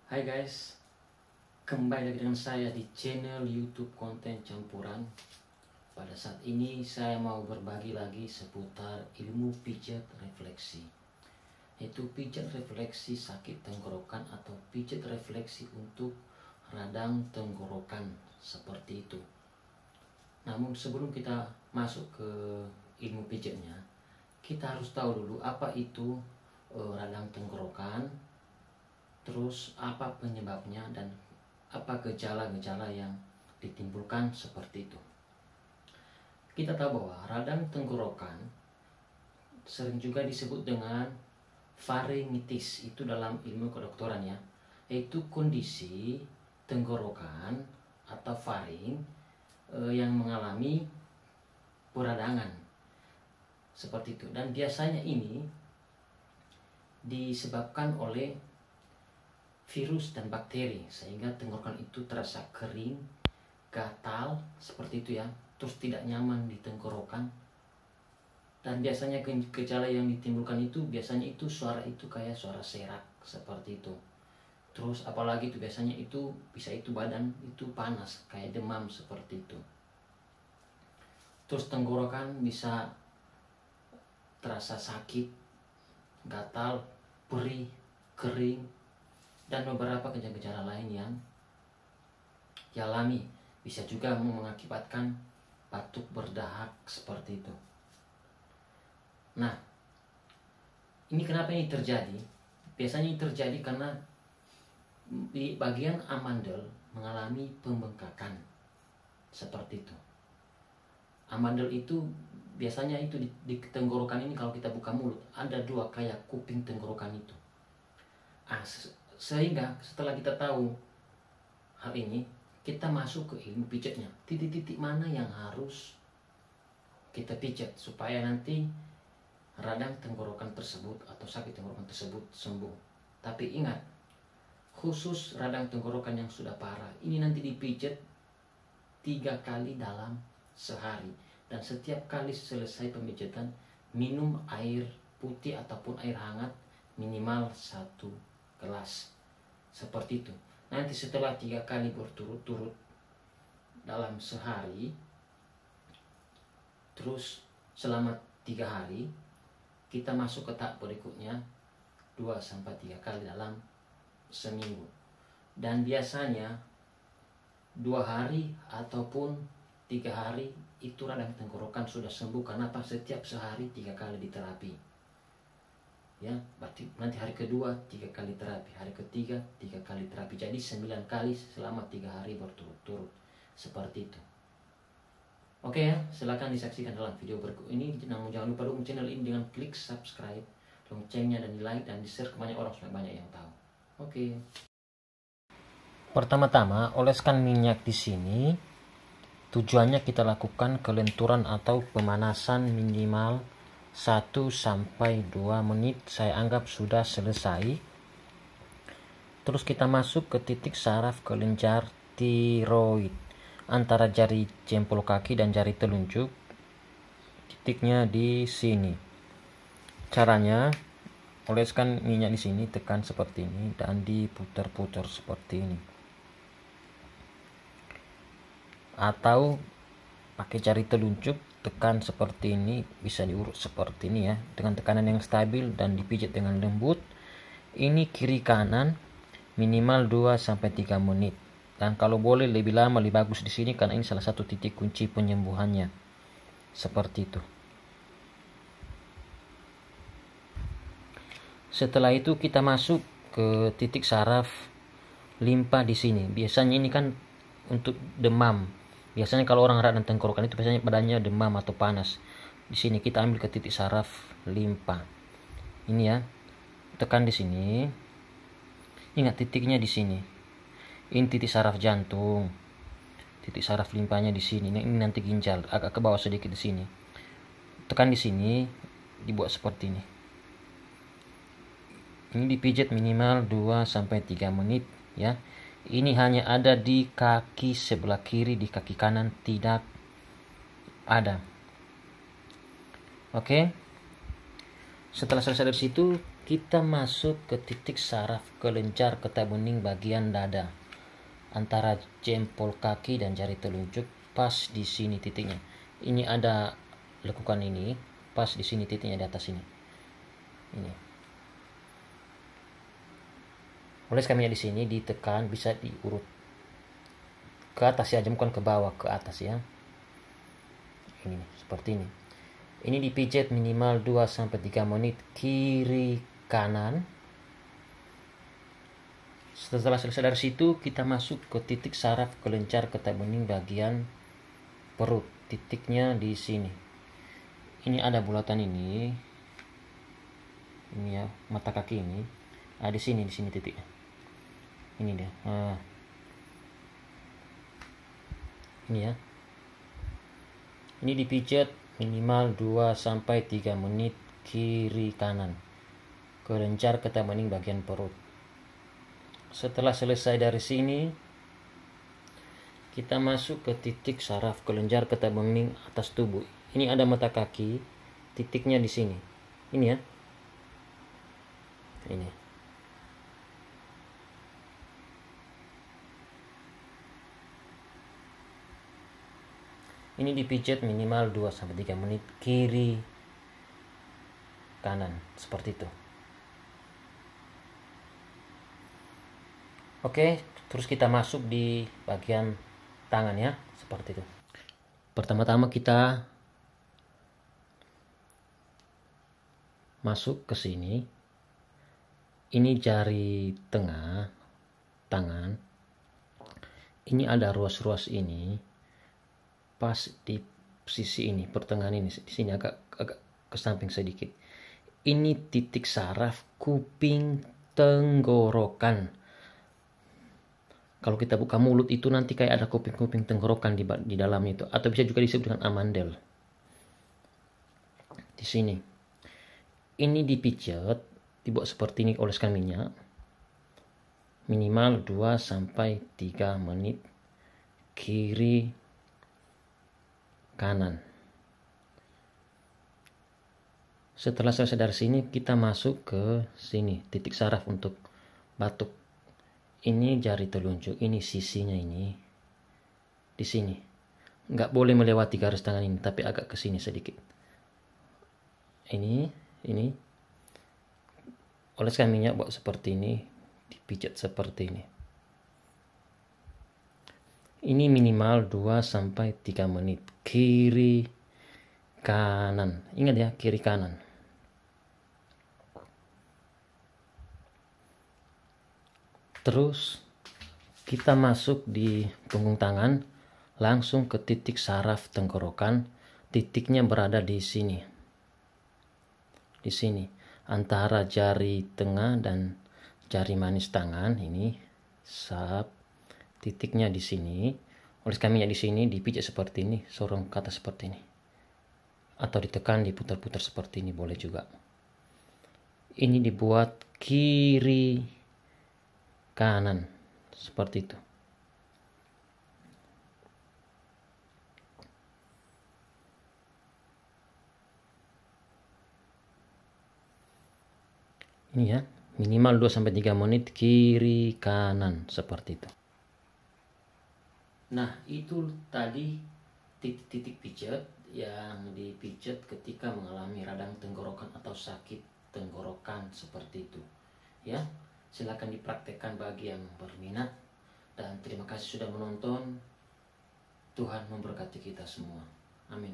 Hai guys, kembali lagi dengan saya di channel YouTube konten campuran. Pada saat ini saya mau berbagi lagi seputar ilmu pijat refleksi, yaitu pijat refleksi sakit tenggorokan atau pijat refleksi untuk radang tenggorokan seperti itu. Namun sebelum kita masuk ke ilmu pijatnya, kita harus tahu dulu apa itu radang tenggorokan, terus apa penyebabnya dan apa gejala-gejala yang ditimbulkan seperti itu. Kita tahu bahwa radang tenggorokan sering juga disebut dengan faringitis, itu dalam ilmu kedokteran ya, yaitu kondisi tenggorokan atau faring yang mengalami peradangan seperti itu. Dan biasanya ini disebabkan oleh virus dan bakteri, sehingga tenggorokan itu terasa kering, gatal seperti itu ya, terus tidak nyaman di tenggorokan. Dan biasanya gejala yang ditimbulkan itu biasanya itu suara itu kayak suara serak seperti itu. Terus apalagi itu biasanya itu bisa itu badan itu panas kayak demam seperti itu. Terus tenggorokan bisa terasa sakit, gatal, perih, kering, dan beberapa gejala-gejala lain yang dialami. Bisa juga mengakibatkan batuk berdahak seperti itu. Nah, ini kenapa ini terjadi? Biasanya ini terjadi karena di bagian amandel mengalami pembengkakan seperti itu. Amandel itu biasanya itu di tenggorokan ini, kalau kita buka mulut ada dua kayak kuping tenggorokan itu. Sehingga setelah kita tahu hal ini, kita masuk ke ilmu pijatnya. Titik-titik mana yang harus kita pijat supaya nanti radang tenggorokan tersebut atau sakit tenggorokan tersebut sembuh. Tapi ingat, khusus radang tenggorokan yang sudah parah, ini nanti dipijat 3 kali dalam sehari. Dan setiap kali selesai pemijatan, minum air putih ataupun air hangat minimal 1 gelas. Seperti itu. Nanti setelah 3 kali berturut-turut dalam sehari, terus selama 3 hari, kita masuk ke tahap berikutnya 2-3 kali dalam seminggu. Dan biasanya 2 hari ataupun 3 hari itu radang tenggorokan sudah sembuh. Karena setiap sehari 3 kali diterapi. Ya, berarti nanti hari kedua 3 kali terapi, hari ketiga 3 kali terapi. Jadi 9 kali selama 3 hari berturut-turut. Seperti itu. Oke ya, silakan disaksikan dalam video berikut ini. Namun jangan lupa dukung channel ini dengan klik subscribe, loncengnya, dan di like dan di share ke banyak orang supaya banyak yang tahu. Oke. Pertama-tama oleskan minyak di sini. Tujuannya kita lakukan kelenturan atau pemanasan minimal 1-2 menit. Saya anggap sudah selesai. Terus kita masuk ke titik saraf kelenjar tiroid antara jari jempol kaki dan jari telunjuk. Titiknya di sini. Caranya, oleskan minyak di sini, tekan seperti ini dan diputar-putar seperti ini. Atau pakai jari telunjuk, tekan seperti ini, bisa diurut seperti ini ya, dengan tekanan yang stabil dan dipijat dengan lembut. Ini kiri kanan minimal 2-3 menit. Dan kalau boleh lebih lama lebih bagus di sini, karena ini salah satu titik kunci penyembuhannya. Seperti itu. Setelah itu kita masuk ke titik saraf limpa di sini. Biasanya ini kan untuk demam. Biasanya kalau orang radang tenggorokan itu biasanya badannya demam atau panas. Di sini kita ambil ke titik saraf limpa. Ini ya. Tekan di sini. Ingat titiknya di sini. Ini titik saraf jantung. Titik saraf limpanya di sini. Ini nanti ginjal, agak ke bawah sedikit di sini. Tekan di sini, dibuat seperti ini. Ini dipijat minimal 2-3 menit ya. Ini hanya ada di kaki sebelah kiri, di kaki kanan tidak ada. Oke. Setelah selesai dari situ, kita masuk ke titik saraf kelenjar getah bening bagian dada antara jempol kaki dan jari telunjuk, pas di sini titiknya. Ini ada lekukan ini, pas di sini titiknya, di atas ini. Ini. Oleh kami di sini ditekan, bisa diurut ke atas ya, bukan ke bawah, ke atas ya. Ini seperti ini. Ini dipijat minimal 2-3 menit kiri kanan. Setelah selesai dari situ, kita masuk ke titik saraf kelenjar getah bening bagian perut. Titiknya di sini. Ini ada bulatan ini. Ini ya, mata kaki ini. Di sini titiknya. Ini dia. Ini ya. Ini dipijat minimal 2-3 menit kiri kanan. Kelenjar getah bening bagian perut. Setelah selesai dari sini, kita masuk ke titik saraf kelenjar getah bening atas tubuh. Ini ada mata kaki, titiknya di sini. Ini ya. Ini. Ini dipijat minimal 2-3 menit kiri kanan, seperti itu. Oke, terus kita masuk di bagian tangan ya, seperti itu. Pertama-tama kita masuk ke sini. Ini jari tengah tangan. Ini ada ruas-ruas ini, pas di sisi ini, pertengahan ini, di sini agak ke samping sedikit. Ini titik saraf kuping tenggorokan. Kalau kita buka mulut itu nanti kayak ada kuping-kuping tenggorokan di dalamnya itu, atau bisa juga disebut dengan amandel. Di sini. Ini dipijat, dibuat seperti ini, oleskan minyak. Minimal 2-3 menit kiri kanan. Setelah selesai dari sini, kita masuk ke sini, titik saraf untuk batuk. Ini jari telunjuk, ini sisinya ini, di sini. Nggak boleh melewati garis tangan ini, tapi agak ke sini sedikit. Ini, oleskan minyak, buat seperti ini, dipijat seperti ini. Ini minimal 2-3 menit kiri kanan. Ingat ya, kiri kanan. Terus kita masuk di punggung tangan, langsung ke titik saraf tenggorokan. Titiknya berada di sini. Di sini, antara jari tengah dan jari manis tangan ini, titiknya di sini. Oleh kami di sini dipijat seperti ini, sorong ke atas seperti ini. Atau ditekan, diputar-putar seperti ini boleh juga. Ini dibuat kiri kanan, seperti itu. Ini ya, minimal 2-3 menit kiri kanan, seperti itu. Nah, itu tadi titik-titik pijat yang dipijat ketika mengalami radang tenggorokan atau sakit tenggorokan, seperti itu. Ya. Silakan dipraktekkan bagi yang berminat, dan terima kasih sudah menonton. Tuhan memberkati kita semua. Amin.